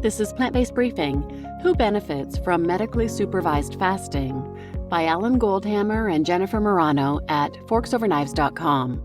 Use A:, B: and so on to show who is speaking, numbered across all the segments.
A: This is Plant-Based Briefing, Who Benefits from Medically Supervised Fasting? By Alan Goldhamer and Jennifer Marano at forksoverknives.com.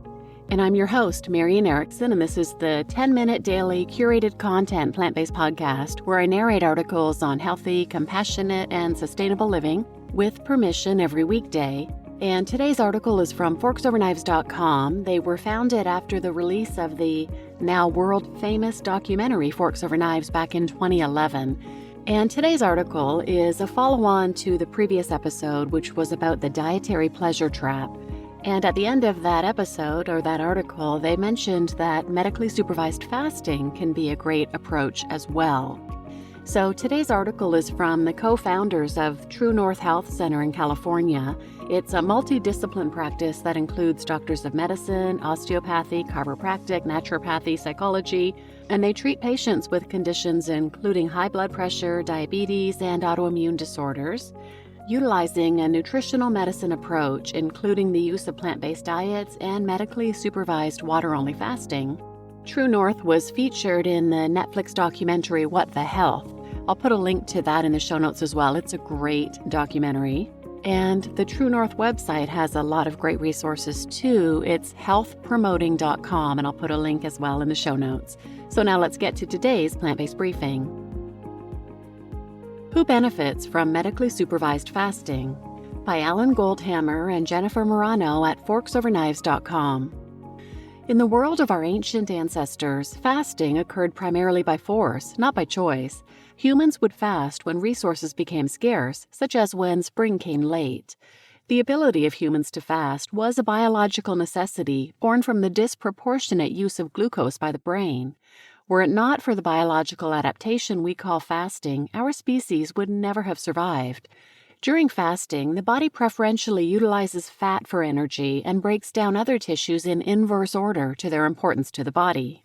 A: And I'm your host, Marian Erickson, and this is the 10-minute daily curated content plant-based podcast where I narrate articles on healthy, compassionate, and sustainable living with permission every weekday. And today's article is from forksoverknives.com. They were founded after the release of the now world-famous documentary Forks Over Knives back in 2011. And today's article is a follow-on to the previous episode, which was about the dietary pleasure trap. And at the end of that episode, or that article, they mentioned that medically supervised fasting can be a great approach as well. So today's article is from the co-founders of TrueNorth Health Center in California. It's a multidiscipline practice that includes doctors of medicine, osteopathy, chiropractic, naturopathy, psychology, and they treat patients with conditions including high blood pressure, diabetes, and autoimmune disorders, utilizing a nutritional medicine approach, including the use of plant-based diets and medically supervised water-only fasting. TrueNorth was featured in the Netflix documentary What the Health. I'll put a link to that in the show notes as well. It's a great documentary. And the TrueNorth website has a lot of great resources too. It's healthpromoting.com, and I'll put a link as well in the show notes. So now let's get to today's plant-based briefing. Who benefits from medically supervised fasting? By Alan Goldhamer and Jennifer Marano at forksoverknives.com. In the world of our ancient ancestors, fasting occurred primarily by force, not by choice. Humans would fast when resources became scarce, such as when spring came late. The ability of humans to fast was a biological necessity born from the disproportionate use of glucose by the brain. Were it not for the biological adaptation we call fasting, our species would never have survived. During fasting, the body preferentially utilizes fat for energy and breaks down other tissues in inverse order to their importance to the body.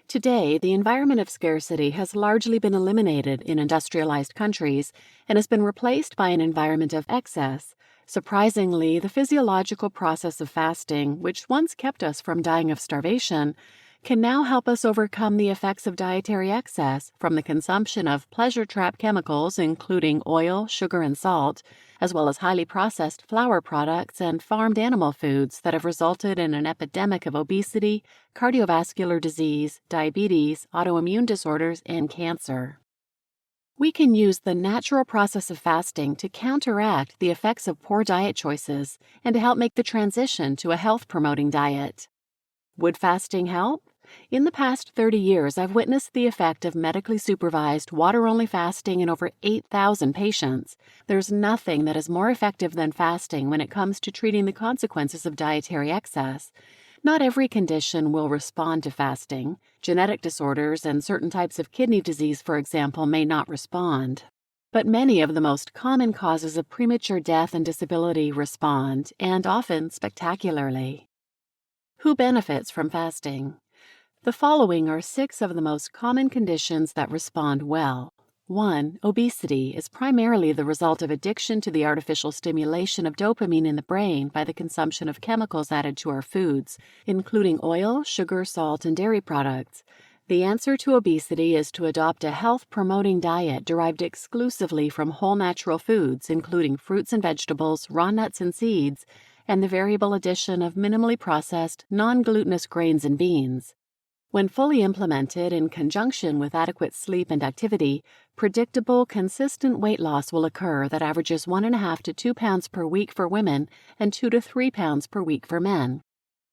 A: Today, the environment of scarcity has largely been eliminated in industrialized countries and has been replaced by an environment of excess. Surprisingly, the physiological process of fasting, which once kept us from dying of starvation, can now help us overcome the effects of dietary excess from the consumption of pleasure trap chemicals, including oil, sugar, and salt, as well as highly processed flour products and farmed animal foods that have resulted in an epidemic of obesity, cardiovascular disease, diabetes, autoimmune disorders, and cancer. We can use the natural process of fasting to counteract the effects of poor diet choices and to help make the transition to a health-promoting diet. Would fasting help? In the past 30 years, I've witnessed the effect of medically supervised, water-only fasting in over 8,000 patients. There's nothing that is more effective than fasting when it comes to treating the consequences of dietary excess. Not every condition will respond to fasting. Genetic disorders and certain types of kidney disease, for example, may not respond. But many of the most common causes of premature death and disability respond, and often spectacularly. Who benefits from fasting? The following are 6 of the most common conditions that respond well. 1. Obesity is primarily the result of addiction to the artificial stimulation of dopamine in the brain by the consumption of chemicals added to our foods, including oil, sugar, salt, and dairy products. The answer to obesity is to adopt a health-promoting diet derived exclusively from whole natural foods, including fruits and vegetables, raw nuts and seeds, and the variable addition of minimally processed, non-glutinous grains and beans. When fully implemented in conjunction with adequate sleep and activity, predictable, consistent weight loss will occur that averages 1.5 to 2 pounds per week for women and 2 to 3 pounds per week for men.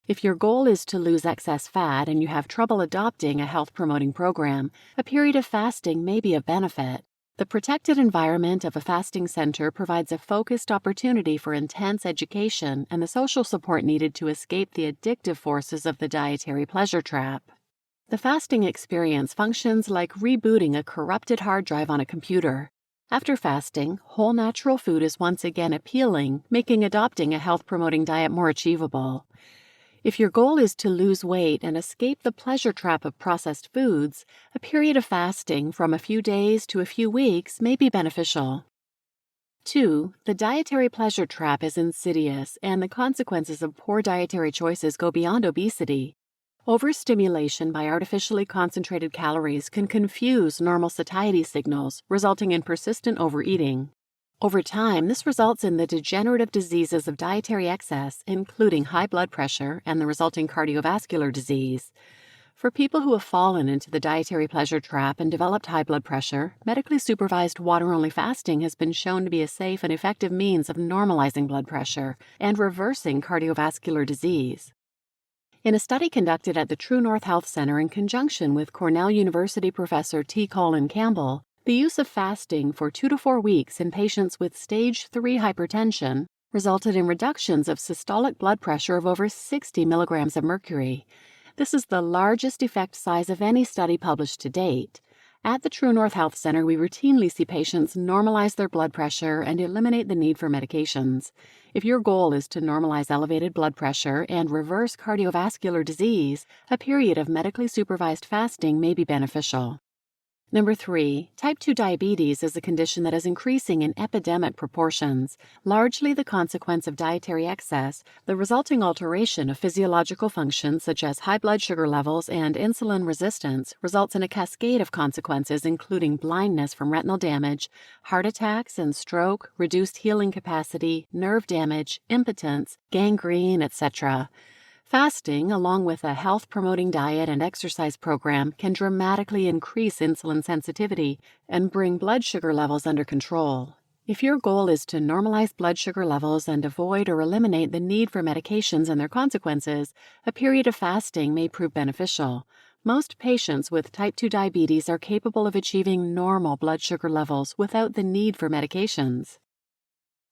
A: If your goal is to lose excess fat and you have trouble adopting a health-promoting program, a period of fasting may be of benefit. The protected environment of a fasting center provides a focused opportunity for intense education and the social support needed to escape the addictive forces of the dietary pleasure trap. The fasting experience functions like rebooting a corrupted hard drive on a computer. After fasting, whole natural food is once again appealing, making adopting a health-promoting diet more achievable. If your goal is to lose weight and escape the pleasure trap of processed foods, a period of fasting from a few days to a few weeks may be beneficial. 2. The dietary pleasure trap is insidious, and the consequences of poor dietary choices go beyond obesity. Overstimulation by artificially concentrated calories can confuse normal satiety signals, resulting in persistent overeating. Over time, this results in the degenerative diseases of dietary excess, including high blood pressure and the resulting cardiovascular disease. For people who have fallen into the dietary pleasure trap and developed high blood pressure, medically supervised water-only fasting has been shown to be a safe and effective means of normalizing blood pressure and reversing cardiovascular disease. In a study conducted at the TrueNorth Health Center in conjunction with Cornell University professor T. Colin Campbell, the use of fasting for 2 to 4 weeks in patients with stage 3 hypertension resulted in reductions of systolic blood pressure of over 60 milligrams of mercury. This is the largest effect size of any study published to date. At the TrueNorth Health Center, we routinely see patients normalize their blood pressure and eliminate the need for medications. If your goal is to normalize elevated blood pressure and reverse cardiovascular disease, a period of medically supervised fasting may be beneficial. Number 3, type 2 diabetes is a condition that is increasing in epidemic proportions, largely the consequence of dietary excess. The resulting alteration of physiological functions such as high blood sugar levels and insulin resistance results in a cascade of consequences including blindness from retinal damage, heart attacks and stroke, reduced healing capacity, nerve damage, impotence, gangrene, etc. Fasting, along with a health-promoting diet and exercise program, can dramatically increase insulin sensitivity and bring blood sugar levels under control. If your goal is to normalize blood sugar levels and avoid or eliminate the need for medications and their consequences, a period of fasting may prove beneficial. Most patients with type 2 diabetes are capable of achieving normal blood sugar levels without the need for medications.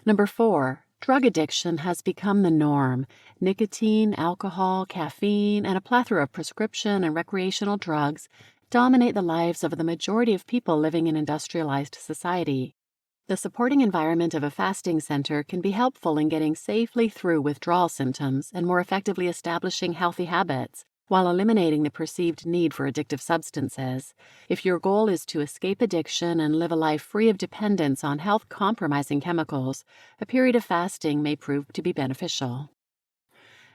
A: Number 4. Drug addiction has become the norm. Nicotine, alcohol, caffeine, and a plethora of prescription and recreational drugs dominate the lives of the majority of people living in industrialized society. The supporting environment of a fasting center can be helpful in getting safely through withdrawal symptoms and more effectively establishing healthy habits, while eliminating the perceived need for addictive substances. If your goal is to escape addiction and live a life free of dependence on health-compromising chemicals, a period of fasting may prove to be beneficial.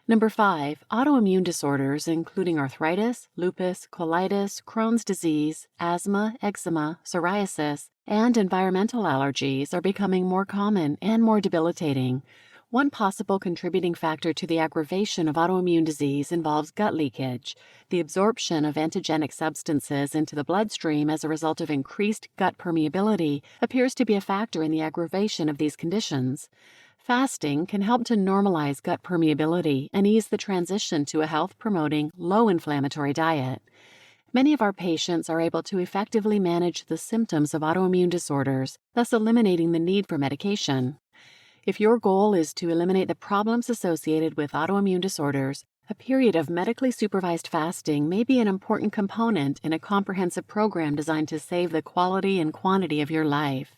A: Number 5, autoimmune disorders including arthritis, lupus, colitis, Crohn's disease, asthma, eczema, psoriasis, and environmental allergies are becoming more common and more debilitating. One possible contributing factor to the aggravation of autoimmune disease involves gut leakage. The absorption of antigenic substances into the bloodstream as a result of increased gut permeability appears to be a factor in the aggravation of these conditions. Fasting can help to normalize gut permeability and ease the transition to a health-promoting, low-inflammatory diet. Many of our patients are able to effectively manage the symptoms of autoimmune disorders, thus eliminating the need for medication. If your goal is to eliminate the problems associated with autoimmune disorders, a period of medically supervised fasting may be an important component in a comprehensive program designed to save the quality and quantity of your life.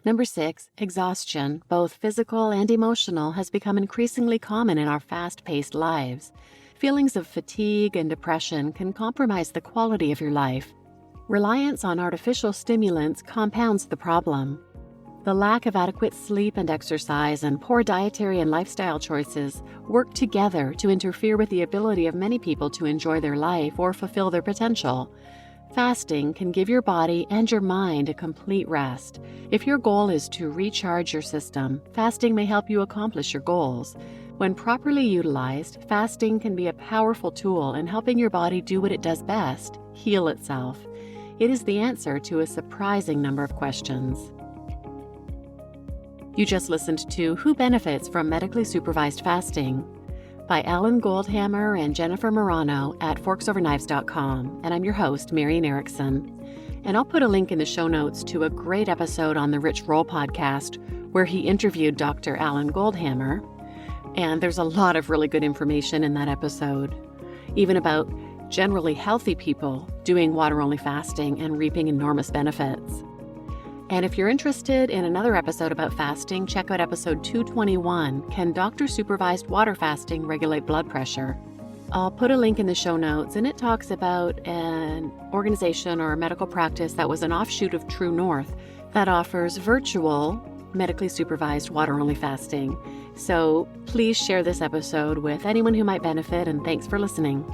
A: Number 6, exhaustion, both physical and emotional, has become increasingly common in our fast-paced lives. Feelings of fatigue and depression can compromise the quality of your life. Reliance on artificial stimulants compounds the problem. The lack of adequate sleep and exercise and poor dietary and lifestyle choices work together to interfere with the ability of many people to enjoy their life or fulfill their potential. Fasting can give your body and your mind a complete rest. If your goal is to recharge your system, fasting may help you accomplish your goals. When properly utilized, fasting can be a powerful tool in helping your body do what it does best, heal itself. It is the answer to a surprising number of questions. You just listened to Who Benefits from Medically Supervised Fasting by Alan Goldhamer and Jennifer Marano at forksoverknives.com, and I'm your host, Marian Erickson. And I'll put a link in the show notes to a great episode on the Rich Roll podcast where he interviewed Dr. Alan Goldhamer, and there's a lot of really good information in that episode, even about generally healthy people doing water-only fasting and reaping enormous benefits. And if you're interested in another episode about fasting, check out episode 221, Can Doctor-Supervised Water Fasting Regulate Blood Pressure? I'll put a link in the show notes, and it talks about an organization or a medical practice that was an offshoot of TrueNorth that offers virtual, medically supervised water-only fasting. So please share this episode with anyone who might benefit, and thanks for listening.